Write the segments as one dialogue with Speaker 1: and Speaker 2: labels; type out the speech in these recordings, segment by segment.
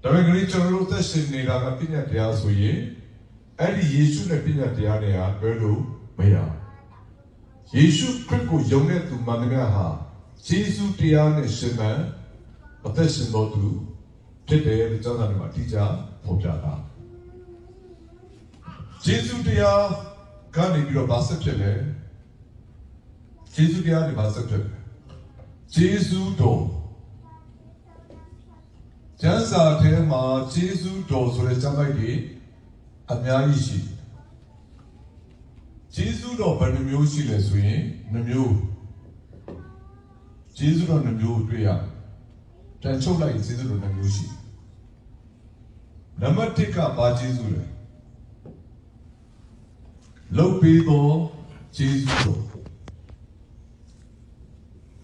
Speaker 1: 다음에 그리 저로 뜻이니라가 피냐 대하소이 에리 예수의 피냐 대하네야 별로 뭐야 예수 그리고 영의 두 만나야 예수 대하네 시면 어떻게 너도 제대로 전하는 말 디자 보자다 예수 대하 간이 비로 봤을 때 예수 대하니 봤을 때 예수도 jansa tema Jesu do so le jamai de amyayi shi Jesu do bhaနှမျိုးရှိလဲဆိုရင်နှမျိုးJesu doနှမျိုးတွေ့ရတန်ချုပ်လိုက် Jesu doနှမျိုးရှိနံပါတ်1ကဘာ Jesu လဲလုတ်ပြီးတော့ Jesu တော့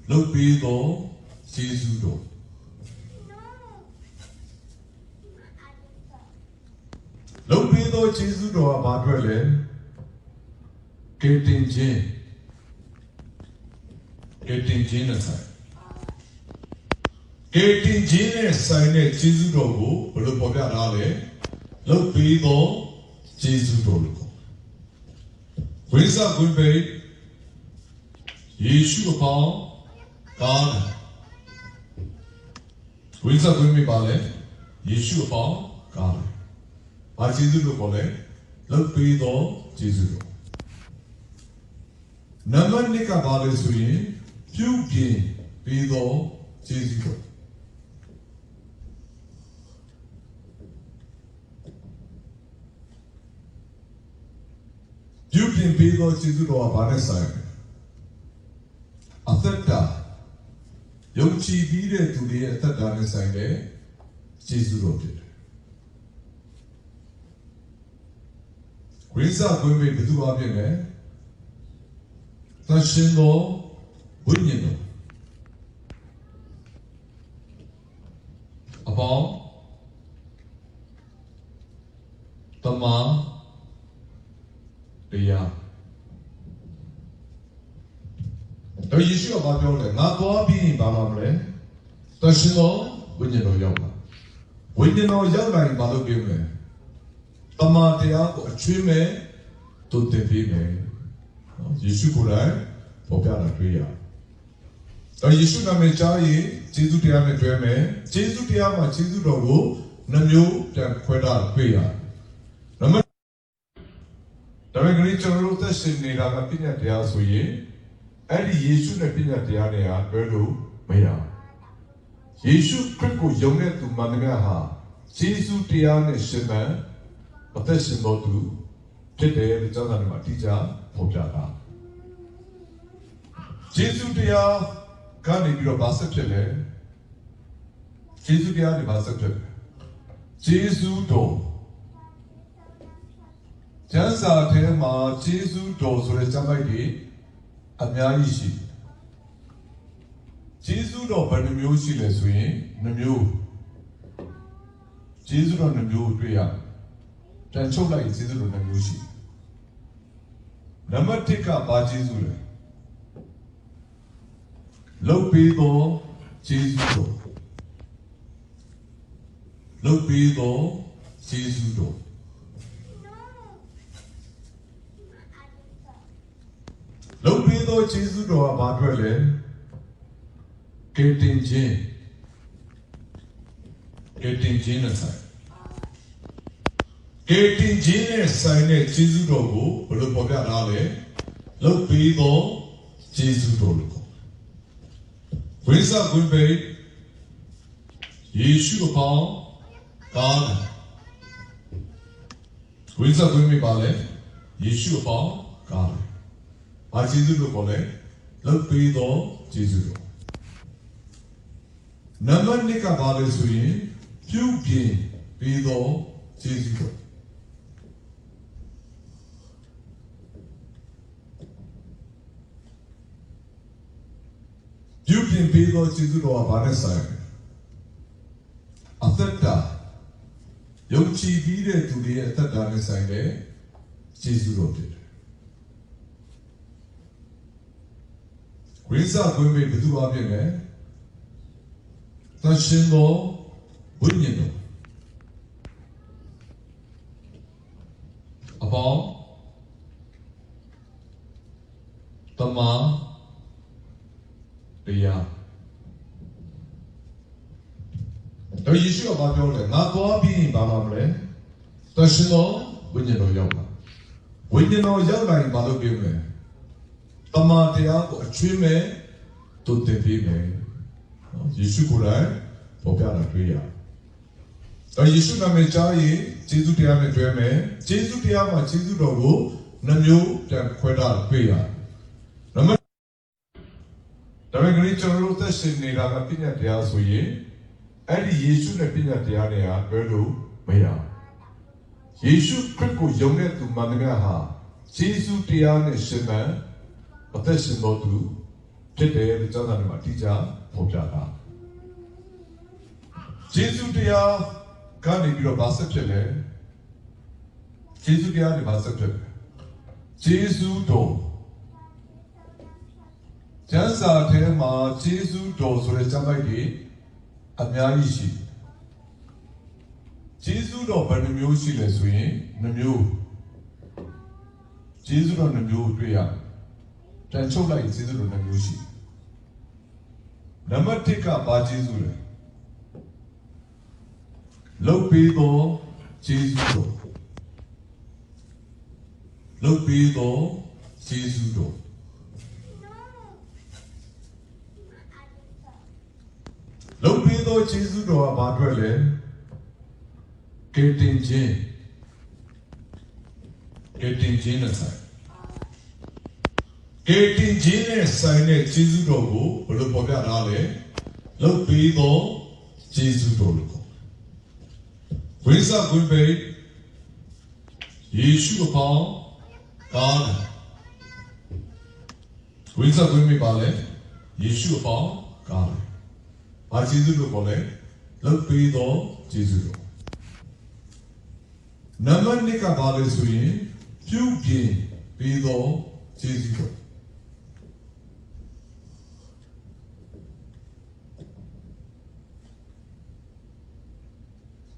Speaker 1: လုတ်ပြီးတော့ Jesu တော့လုတ်ပြီးတော့ယေရှုတော်ကဘာတွေ့လဲကယ်တင်ခြင်းနဲ့ဆိုင်ကယ်တင်ခြင်းနဲ့ဆိုင်တဲ့ယေရှုတော်ကိုဘယ်လိုပေါ်ပြထားလဲလုတ်ပြီးတော့ယေရှုတော်လို့ခေါ်ဝိဇ္ဇကွင်းပိတ်ယေရှုအပေါင်းကားတယ်ဝိဇ္ဇကွင်းပိတ်ပါလေယေရှုအပေါင်းကားတယ်ဘာကျေးဇူးလို့ခေါ်လဲလုတ်ပြီးတော့ကျေးဇူးတော်နံပါတ်2ကဘာလဲဆိုရင်ပြုပြင်ပြီးတော့ကျေးဇူးတော်ပြုပြင်ပြီးတော့ကျေးဇူးတော်ကဘာနဲ့ဆိုင်လဲအသက်တာယုံကြည်ပြီးတဲ့သူတွေရဲ့အသက်တာနဲ့ဆိုင်တဲ့ကျေးဇူးတော်ဖြစ်တယ်ဝိဇ္ဇကွင်းပိတ်ဘယ်သူအဖြစ်လဲသရှင်တော်ဝိညာဉ်တော်အပေါင်းတမန်တရားတော့ယေရှုကဘာပြောလဲငါသွားပြီးဘာမှမလဲသရှင်တော်ဝိညာဉ်တော်ရောက်လာဝိညာဉ်တော်ရောက်လာရင်ဘာလုပ်ပေးမလဲတမန်တရားကိုအချွေးမဲ့တုတ်တင်ပေးမယ်ယေရှုကိုယ်တိုင်ပေါ်ပြတာတွေ့ရတော့ယေရှုနာမည်ကြားရင်ယေရှုတရားနဲ့တွေ့မယ်ယေရှုတရားမှာယေရှုတော်ကိုနှမျိုးပြန်ခွဲတာတွေ့ရနံပါတ်ဒါပေမဲ့ကျွန်တော်တို့သက်ရှင်နေတာကပညာတရားဆိုရင်အဲ့ဒီယေရှုနဲ့ပညာတရားနဲ့ဟာတွဲလို့မရယေရှုခရစ်ကိုယုံတဲ့သူမှန်သမျှဟာယေရှုတရားနဲ့ရှင်မှန်အသက်ရှင်တော်သူဖြစ်တယ်လို့ကျောင်းသားတွေမှာတိကျဖော်ပြတာယေရှုတရားကနေပြီးတော့ဗာဆက်ဖြစ်လဲယေရှုတရားတွေဗာဆက်ဖြစ်တယ်ယေရှုတော်ကျမ်းစာထဲမှာယေရှုတော်ဆိုတဲ့ကျမ်းပိုက်တွေအများကြီးရှိယေရှုတော်ဘယ်နှမျိုးရှိလဲဆိုရင်နှမျိုးယေရှုတော်နှမျိုးတွေ့ရတန်ချုပ်လိုက်ယေရှုတော်နှမျိုးရှိနံပါတ်1ကဘာယေရှုလဲလုတ်ပြီးတော့ယေရှုတော်လုတ်ပြီးတော့ယေရှုတော်လုတ်ပြီးတော့ယေရှုတော်ကဘာတွေ့လဲကယ်တင်ခြင်းနဲ့ဆိုင်ကယ်တင်ခြင်းနဲ့ဆိုင်တဲ့ယေရှုတော်ကိုဘယ်လိုပေါ်ပြထားလဲလုတ်ပြီးတော့ယေရှုတော်လို့ခေါ်ဝိဇ္ဇကွင်းပိတ်ယေရှုအပေါင်းကားတယ်ဝိဇ္ဇကွင်းပိတ်ပါလေယေရှုအပေါင်းကားတယ်ဘာယေရှုလို့ခေါ်လဲလုတ်ပြီးတော့ယေရှုတော်နံပါတ်2ကဘာလဲဆိုရင်ပြုပြင်ပြီးတော့ယေရှုတော်ပြုပြင်ပြီးတော့ယေရှုတော်ကဘာနဲ့ဆိုင်အသက်တာယုံကြည်ပြီးတဲ့သူတွေရဲ့အသက်တာနဲ့ဆိုင်တဲ့ယေရှုတော်ဖြစ်တယ်ဝိဇ္ဇကွင်းပိတ်ဘယ်သူအဖြစ်လဲသရှင်တော်ဝိညာဉ်တော် about Tama Ria. The issue of Babylon, not to be Bamamle, Tashino, when you know Yoga. When you know Yoga in Balogime, Tama Tia, a tree to the female. Yishukura, Popana Tria. The issue of Mechai, Jesu Tiame Dreme, Jesu Tiama, Jesu Dogo, Namu, Queda, Pia. The regulation of the Sinira, Pina Tia Suye, and the Yishu Pina Tiania, Berlu, Maya. Yishu Kriku Yonga to Managaha, Jesu Tian Shima, a testing motu, Tete, the John Matija, Popjaka. Jesu Tia, Kani Biro Basatele, Jesu Tia de Basatele, Jesu Do. Jansa Tema, Jesu Do, so the Jamaica, Amiaishi. Jesu Do, but the music is swinging, the new. Jesu on the new, Tria. Then show like Jesu on the music. Number take up by Jesu. Look below, Jesu Do. Look below, Jesu Do. Look below Jesus do a badwele, getting gin aside. Getting gin aside, Jesus do go, but look at Ale, look below Jesus do. Where's a good babe? Yeshu upon God. Where's a good me ballet? Yeshu upon God. A Jesus do bole, look below Jesus. Namanika Bale Swing, few gain below Jesus.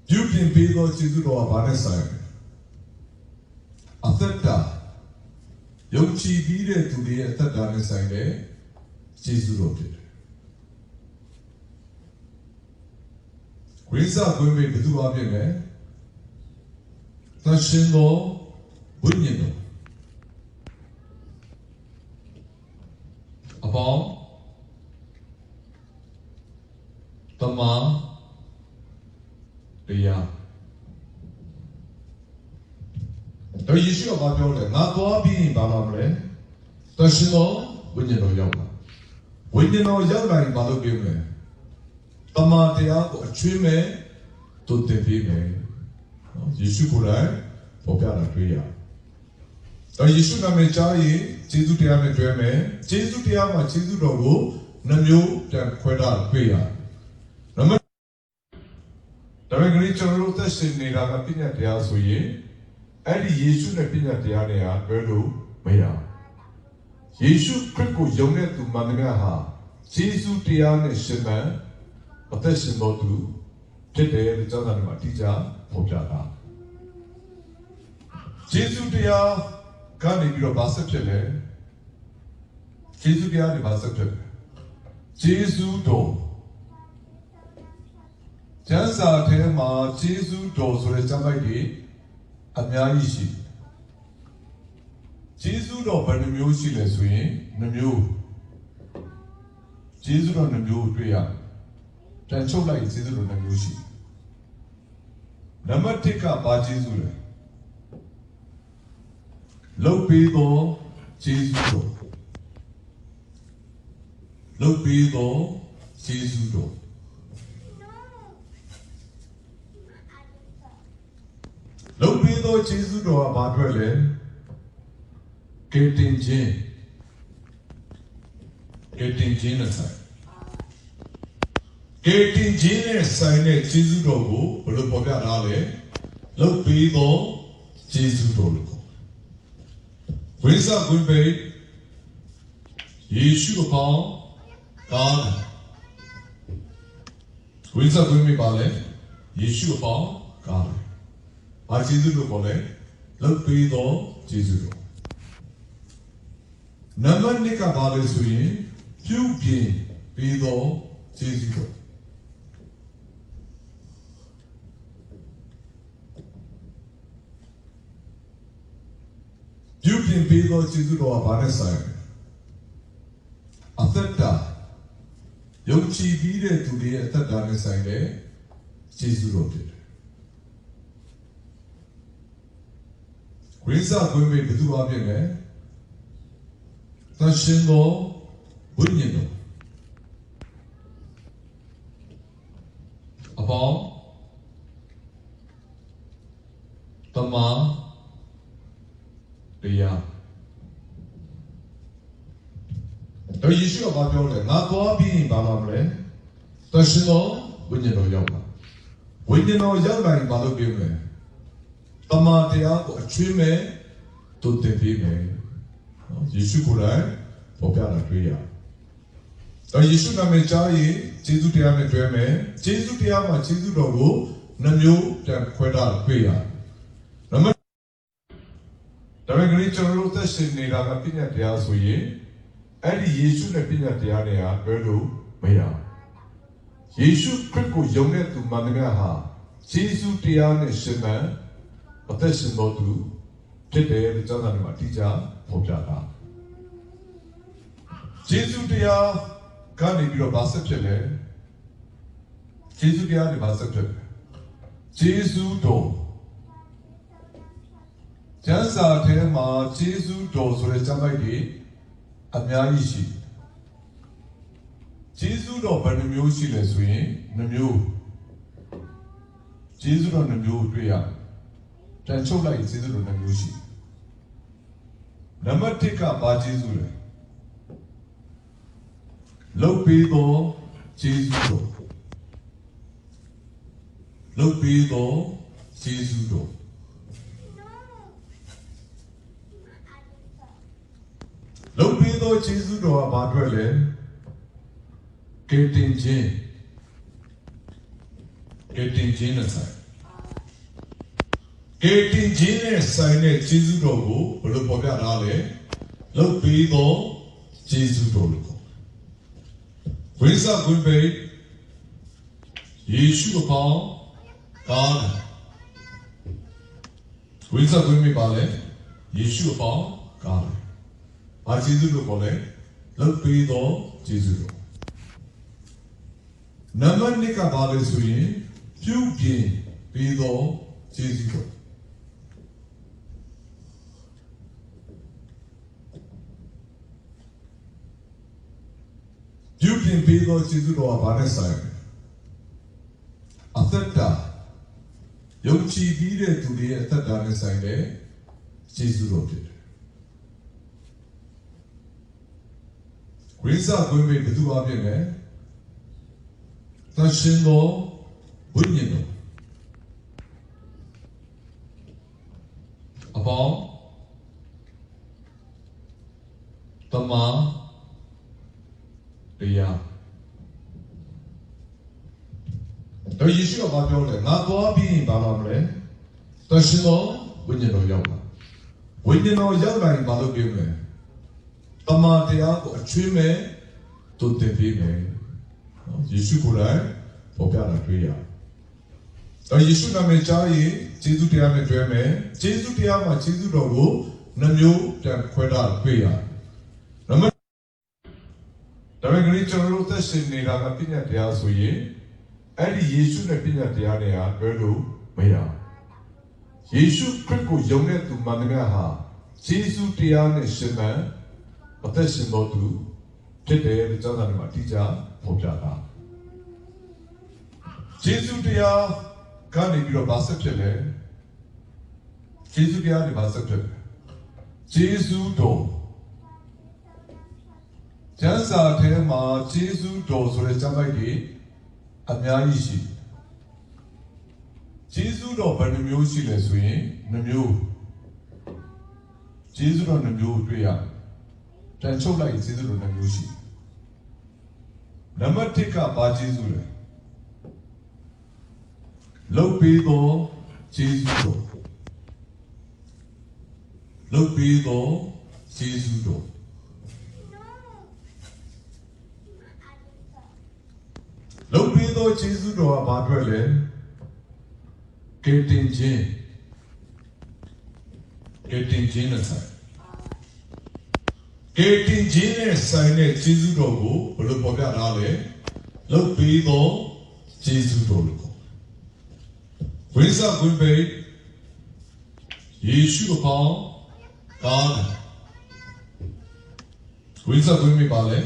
Speaker 1: You can below Jesus or Banasai. A third time, young chi be there to be a third time inside Jesus wrote it. Winsa going to do Abime, Tashino, Bunyino. Upon Tama Ria. The issue of Babylon, not to be in Bamamle, Tashino, Bunyino Yoga. Bunyino Yoga in Balogime. Tama Tia, a tree to the female. Yishukura, Popana Tria. The Yishu Namechai, Jesu Tiame Dreme, Jesu Tiama, Jesu Dogo, Namu, Queda, Pia. The regulation of the Sinira, Pina Tia Suye, and the Yishu Pina Tiania, Berlu, Maya. Yishu Kriku Yonga to Managaha, Jesu Tian Shima, a testing motu, Tete, the John Matija, Popjaka. Jesu Tia, Kani Biro Basatele, Jesu Tia de Basatele, Jesu Do. Jansa Tema, Jesu Do, so the Jamaica, Amiaishi. Jesu Do, but the music is swinging, the new. Jesus on the new, Tria. Then show like Jesus on the music. Number take up by Jesus. Look below Jesus. Look below Jesus. Look below Jesus do a badwele, getting gin aside. Getting gin aside, Jesus do go, but look at Ale, look below Jesus do. Where's a good babe? Yeshu upon God. Where's a good me ballet? Yeshu upon God. A Jesus do bole, လုပ်ပေးသောယေရှုတော်နံပါတ်2ကဘာလဲဆိုရင်ပြုပြင်ပေးသောယေရှုတော်ပြုပြင်ပေးသောယေရှုတော်ကဘာနဲ့ဆိုင်အသက်တာယုံကြည်ပြီးတဲ့သူတွေရဲ့အသက်တာနဲ့ဆိုင်တဲ့ယေရှုတော်ဖြစ်တယ်ဝိဇ္ဇာကွင်းမဲ့ဘယ်သူအဖြစ်လဲသရှင်သောဝိညာဉ်တော်အပေါင်းတမန်တရားတော့ယေရှုကဘာပြောလဲငါသွားပြီးရင်ဘာမှမလဲသရှင်သောဝိညာဉ်တော်ရောက်လာဝိညာဉ်တော်ရောက်လာရင်ဘာလုပ်ပေးမလဲတမန်တရားကိုအချွေးမဲ့တုတ်တင်ပေးမယ်ယေရှုကိုယ်တိုင်ပေါ်ပြတာတွေ့ရတော့ယေရှုနာမည်ကြားရင်ယေရှုတရားနဲ့တွေ့မယ်ယေရှုတရားမှာယေရှုတော်ကိုနှမျိုးပြန်ခွဲတာတွေ့ရနံပါတ်ဒါပေမဲ့ကျွန်တော်တို့သက်ရှင်နေတာကပြည့်ညတ်တရားဆိုရင်အဲ့ဒီယေရှုနဲ့ပြည့်ညတ်တရားတွေကဘယ်လိုမရယေရှုခရစ်ကိုယုံတဲ့သူမှန်တယ်ဟာယေရှုတရားနဲ့ရှင်မှန်အသက်ရှင်တော်သူဖြစ်တယ်လို့ကျောင်းသားတွေမှာတိကျဖော်ပြတာယေရှုတရားကနေပြီးတော့ဗာဆက်ဖြစ်လဲယေရှုတရားတွေဗာဆက်ဖြစ်တယ်ယေရှုတော်ကျမ်းစာထဲမှာယေရှုတော်ဆိုတဲ့ကျမ်းပိုက်တွေအများကြီးရှိယေရှုတော်ဘယ်နှမျိုးရှိလဲဆိုရင်နှမျိုးယေရှုတော်နှမျိုးတွေ့ရပြန်ချုပ်လိုက်ယေရှုတော်နှမျိုးရှိနံပါတ်1ကဘာယေရှုလဲလုတ်ပြီးသောယေရှုတော်လုတ်ပြီးသောယေရှုတော်လုတ်ပြီးသောယေရှုတော်ကဘာအတွက်လဲကယ်တင်ခြင်းနဲ့ဆိုင်ကယ်တင်ခြင်းနဲ့ဆိုင်တဲ့ယေရှုတော်ကိုဘယ်လိုပေါ်ပြထားလဲလုတ်ပြီးသောယေရှုတော်လို့ဝိဇ္ဇာကွင်းပေယေရှုအပေါင်းကားဝိဇ္ဇာကွင်းပေပါလေယေရှုအပေါင်းကားဘာယေရှုလို့ခေါ်လဲလုတ်ပြီးသောယေရှုတော်နံပါတ်2ကဘာလဲဆိုရင်ပြုပြင်ပြီးသောယေရှုတော်ပြုပြင်ပေးသောယေရှုတော်ကဘာနဲ့ဆိုင်အသက်တာယုံကြည်ပြီးတဲ့သူတွေရဲ့အသက်တာနဲ့ဆိုင်တဲ့ယေရှုတော်ဖြစ်တယ်ဝိဇ္ဇာကွင်းပေဘယ်သူအဖြစ်လဲသရှင်သောဝိညာဉ်တော်အပေါင်းတမန်တရားတော့ယေရှုကဘာပြောလဲငါသွားပြီးရင်ဘာမှမလဲသရှင်သောဝိညာဉ်တော်ရောက်လာဝိညာဉ်တော်ရောက်လာရင်ဘာလုပ်ပေးမလဲတမန်တရားကိုအချွေးမဲ့တုတ်တင်ပေးမယ်ယေရှုကိုယ်တိုင်ပေါ်ပြတာတွေ့ရတော့ယေရှုနာမည်ကြားရင်ယေရှုတရားနဲ့တွေ့မယ်ယေရှုတရားမှာယေရှုတော်ကိုနှမျိုးပြန်ခွဲတာတွေ့ရနံပါတ်ဒါပေမဲ့ကျွန်တော်တို့သက်ရှင်နေတာကပြည့်ညတ်တရားဆိုရင်အဲ့ဒီယေရှုနဲ့ပြည့်ညတ်တရားတွေကဘယ်လိုမရယေရှုခရစ်ကိုယုံတဲ့သူမှန်တယ်ဟာယေရှုတရားနဲ့ရှင်မှန်အသက်ရှင်တော်သူဖြစ်တယ်လို့ကျောင်းသားတွေမှာတိကျဖော်ပြတာယေရှုတရားကနေပြီးတော့ဗာဆက်ဖြစ်လဲယေရှုတရားတွေဗာဆက်ဖြစ်တယ်ယေရှုတော်ကျမ်းစာထဲမှာယေရှုတော်ဆိုတဲ့ကျမ်းပိုက်တွေအများကြီးရှိယေရှုတော်ဘယ်နှမျိုးရှိလဲဆိုရင်နှမျိုးယေရှုတော်နှမျိုးတွေ့ရပြန်ချုပ်လိုက်ယေရှုတော်နှမျိုးရှိနံပါတ်1ကဘာယေရှုလဲလုတ်ပြီးသောယေရှုတော် လုပ်ပြီးတော့ကျေးဇူးတော်လုပ်ပြီးတော့ကျေးဇူးတော်ကဘာအတွက်လဲကယ်တင်ခြင်းနဲ့ဆိုင်ကယ်တင်ခြင်းနဲ့ဆိုင်တဲ့ကျေးဇူးတော်ကိုဘယ်လိုပေါ်ပြထားလဲလုပ်ပြီးတော့ကျေးဇူးတော်လို့ခေါ်ဝိဇ္ဇကွင်းပိတ်ယေရှုအပေါင်းကားတယ်ဝိဇ္ဇကွင်းပိတ်ပါလေ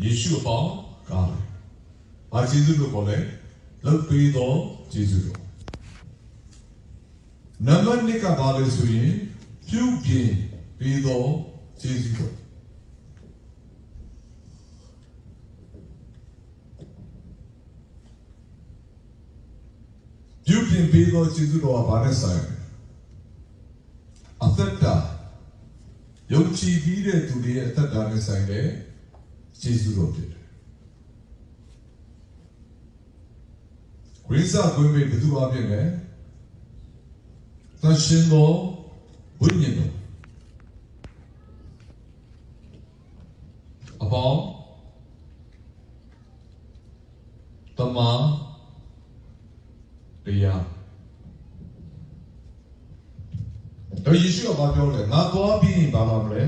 Speaker 1: ယေရှုအပေါင်းကားတယ်ဘာကျေးဇူးလို့ခေါ်လဲလုပ်ပြီးတော့ကျေးဇူးတော်နံပါတ်1ကဘာလဲဆိုရင်ပြုပြင်ပြီးတော့ကျေးဇူးတော်ပြုပြင်ပြီးတော့ကျေးဇူးတော်ကဘာနဲ့ဆိုင်အသက်တာယုံကြည်ပြီးတဲ့သူတွေရဲ့အသက်တာနဲ့ဆိုင်တဲ့ကျေးဇူးတော်ဖြစ်တယ်ဝိဇ္ဇကွင်းပိတ်ဘယ်သူအဖြစ်လဲသရှင်တော်ဝိညာဉ်တော်အပေါင်းတမန်တရားတော့ယေရှုကဘာပြောလဲငါသွားပြီးဘာမှမလဲ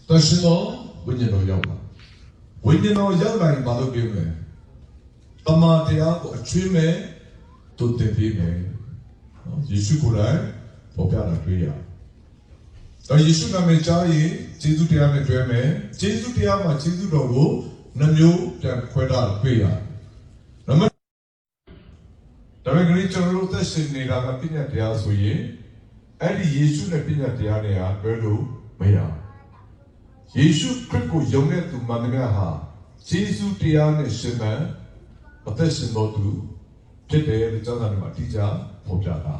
Speaker 1: သရှင်တော်ဝိညာဉ်တော်ရောက်လာဝိညာဉ်တော်ရောက်လာရင်ဘာလုပ်ပေးမလဲတမန်တရားကိုအချွေးမဲ့တုတ်တင်ပေးမယ်ယေရှုကိုယ်တိုင်ပေါ်ပြတာတွေ့ရတယ်။တော့ယေရှုနာမည်ကြားရင်ကျေးဇူးတရားနဲ့တွေ့မယ်။ကျေးဇူးတရားမှာကျေးဇူးတော်ကိုနှမျိုးပြန်ခွဲထားတွေ့ရတယ်။နံပါတ်ဒါပေမဲ့ကျွန်တော်တို့သက်ရှင်နေတာကပြည့်ညတ်တရားဆိုရင်အဲ့ဒီယေရှုနဲ့ပြည့်ညတ်တရားတွေဟာတွဲလို့မရဘူး။ယေရှုခရစ်ကိုယုံတဲ့သူမှန်သမျှဟာကျေးဇူးတရားနဲ့ရှင်မှန်အသက်ရှင်တော်သူဖြစ်တယ်လို့ကျောင်းသားတွေမှာအတိအကျဖော်ပြတာ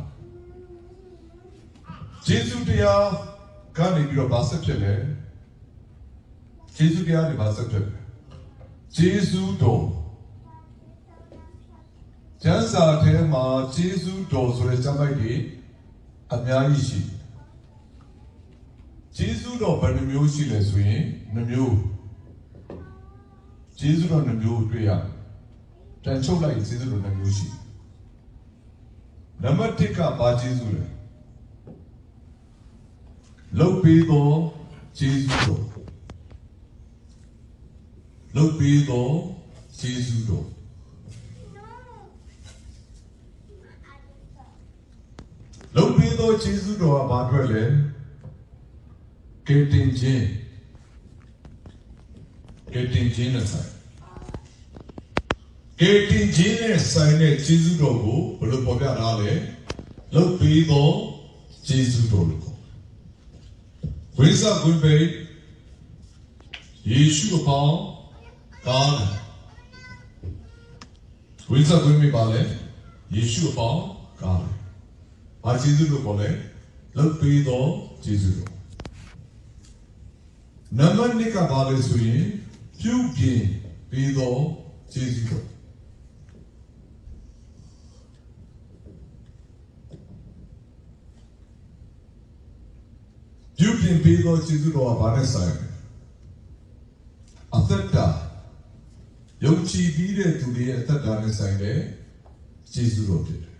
Speaker 1: ကျေးဇူးတရားကနေပြီးတော့ဗာဆက်ဖြစ်တယ်ကျေးဇူးတရားတွေဗာဆက်ဖြစ်တယ်ကျေးဇူးတော်ကျမ်းစာထဲမှာကျေးဇူးတော်ဆိုတဲ့ကျမ်းပိုက်တွေအများကြီးရှိကျေးဇူးတော်ဘယ်နှမျိုးရှိလဲဆိုရင်နှမျိုးကျေးဇူးတော်နှမျိုးတွေ့ရပြန်ချုပ်လိုက်ကျေးဇူးတော်နှမျိုးရှိနံပါတ်1ကဘာကျေးဇူးလဲလုပ်ပြီးတော့ကျေးဇူးတော်လုပ်ပြီးတော့ကျေးဇူးတော်လုပ်ပြီးတော့ကျေးဇူးတော်ကဘာအတွက်လဲကယ်တင်ခြင်းနဲ့ဆိုင်ကယ်တင်ခြင်းနဲ့ဆိုင်တဲ့ကျေးဇူးတော်ကိုဘယ်လိုပေါ်ပြထားလဲလုပ်ပြီးတော့ကျေးဇူးတော်လို့ဝိဇ္ဇကွင်းပိတ်ယေရှုအပေါင်းကားတယ်ဝိဇ္ဇကွင်းပိတ်ပါလေယေရှုအပေါင်းကားတယ်ဘာကျေးဇူးလို့ခေါ်လဲလုပ်ပြီးတော့ကျေးဇူးတော်နံပါတ်2ကဘာလဲဆိုရင်ပြုပြင်ပြီးတော့ကျေးဇူးတော်ပြုပြင်ပြီးတော့ကျေးဇူးတော်ကဘာနဲ့ဆိုင်လဲအသက်တာယုံကြည်ပြီးတဲ့သူတွေရဲ့အသက်တာနဲ့ဆိုင်တဲ့ကျေးဇူးတော်ဖြစ်တယ်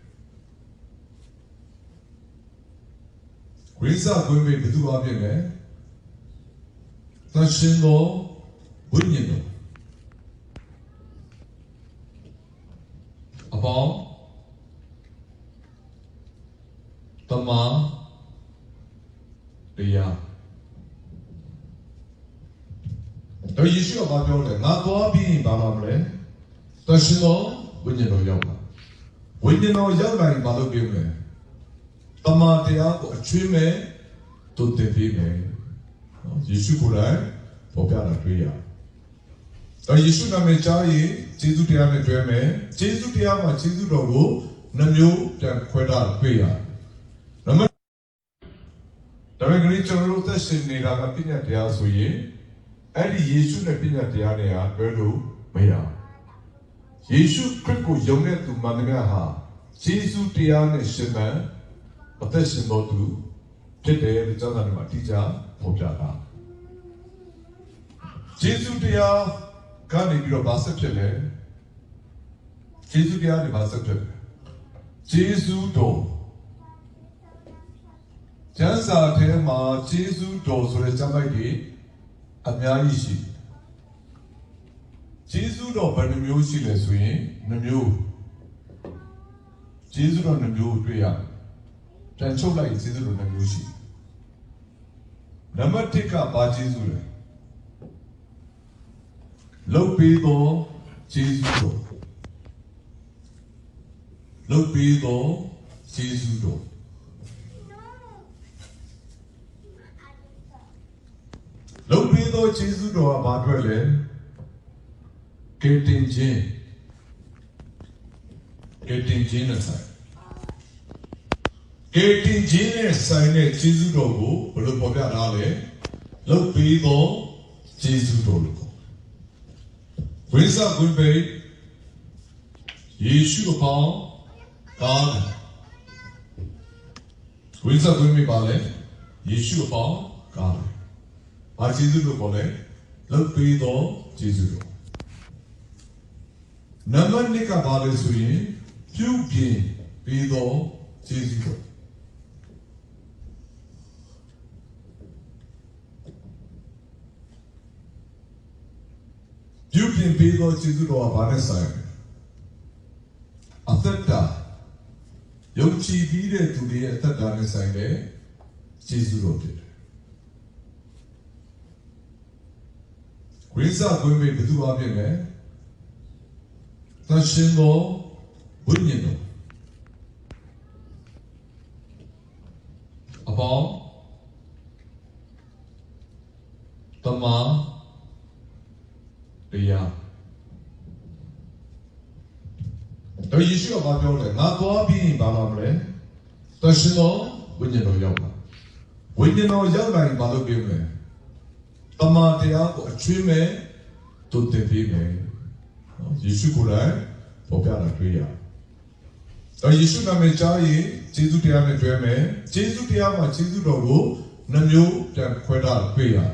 Speaker 1: ဝိဇ္ဇကွင်းပိတ်ဘယ်သူအဖြစ်လဲသရှင်တော်ဝိညာဉ်တော်အပေါင်းတမန်တရားတော့ယေရှုကဘာပြောလဲငါသွားပြီးဘာမှမလဲသရှင်တော်ဝိညာဉ်တော်ရောက်လာဝိညာဉ်တော်ရောက်လာရင်ဘာလုပ်ပေးမလဲတမန်တရားကိုအချွေးမဲ့တုတ်တင်ပေးမယ်ယေရှုကိုယ်တိုင်ပေါ်ပြတာတွေ့ရတယ်တော့ယေရှုနာမည်ကြားရင်ကျေးဇူးတရားနဲ့တွေ့မယ်ကျေးဇူးတရားမှာကျေးဇူးတော်ကိုနှမျိုးပြန်ခွဲထားတွေ့ရတယ်နံပါတ်ဒါပေမဲ့ကျွန်တော်တို့သက်ရှင်နေတာကပြည့်ညတ်တရားဆိုရင်အဲ့ဒီယေရှုနဲ့ပြည့်ညတ်တရားတွေဟာတွဲလို့မရဘူးယေရှုခရစ်ကိုယုံတဲ့သူမှန်သမျှဟာကျေးဇူးတရားနဲ့ရှင်မှန်အသက်ရှင်တော်သူ ဖြစ်တယ်လို့ကျောင်းသားတွေမှာအတိအကျဖော်ပြတာဂျေဇုတရားကနေပြီးတော့ဗာဆက်ဖြစ်လဲဂျေဇုတရားတွေဗာဆက်ဖြစ်တယ်ဂျေဇုတော်ကျမ်းစာထဲမှာဂျေဇုတော်ဆိုတဲ့ကျမ်းပိုက်တွေအများကြီးရှိဂျေဇုတော်ဘယ်နှမျိုးရှိလဲဆိုရင်နှမျိုးဂျေဇုတော်နှမျိုးတွေ့ရပြန်ချုပ်လိုက်ဂျေဇုတော်နှမျိုးရှိနံပါတ်1ကဘာဂျေဇုလဲလုတ်ပြီးတော့ဂျေဇုတော်လုတ်ပြီးတော့ဂျေဇုတော်လုတ်ပြီးတော့ဂျေဇုတော်ကဘာအတွက်လဲကယ်တင်ခြင်းနဲ့ဆိုင်ကယ်တင်ခြင်းနဲ့ဆိုင်တဲ့ဂျေဇုတော်ကိုဘယ်လိုပေါ်ပြထားလဲလုတ်ပြီးတော့ဂျေဇုတော်လို့ဝိဇ္ဇာကွန်ပေယေရှုအပေါင်းကားဝိဇ္ဇာကွန်ပေပါလေယေရှုအပေါင်းကားဘာဂျေဇုလို့ခေါ်လဲလုတ်ပြီးတော့ဂျေဇုတော်နံပါတ်2ကဘာလဲဆိုရင်ပြုပြင်ပြီးတော့ဂျေဇုတော်ပြုပြင်ပြီးတော့ဂျေဇုတော်ကဘာနဲ့ဆိုင်အသက်တာယုံကြည်ပြီးတဲ့သူတွေရဲ့အသက်တာနဲ့ဆိုင်တဲ့ဂျေဇုတော်ဖြစ်တယ်ဝိဇ္ဇာကွင်းပေဘယ်သူအဖြစ်လဲသရှင်တော်ဝိညာဉ်တော်အပေါင်းတမန်တရားတော့ယေရှုကပြောတယ်ငါသွားပြီးဘာမှမလဲသရှင်တော်ဝိညာဉ်တော်ရောက်လာဝိညာဉ်တော်ရောက်လာရင်ဘာလုပ်ပေးမလဲတမန်တရားကိုအချွေးမဲ့တုတ်တင်ပေးမယ်ယေရှုကိုယ်တိုင်ပေါ်ပြတာတွေ့ရတယ်တော့ယေရှုနာမည်ကြားရင်ဂျေဇုတရားနဲ့တွေ့မယ်ဂျေဇုတရားမှာဂျေဇုတော်ကိုနှမျိုးပြန်ခွဲထားတွေ့ရတယ်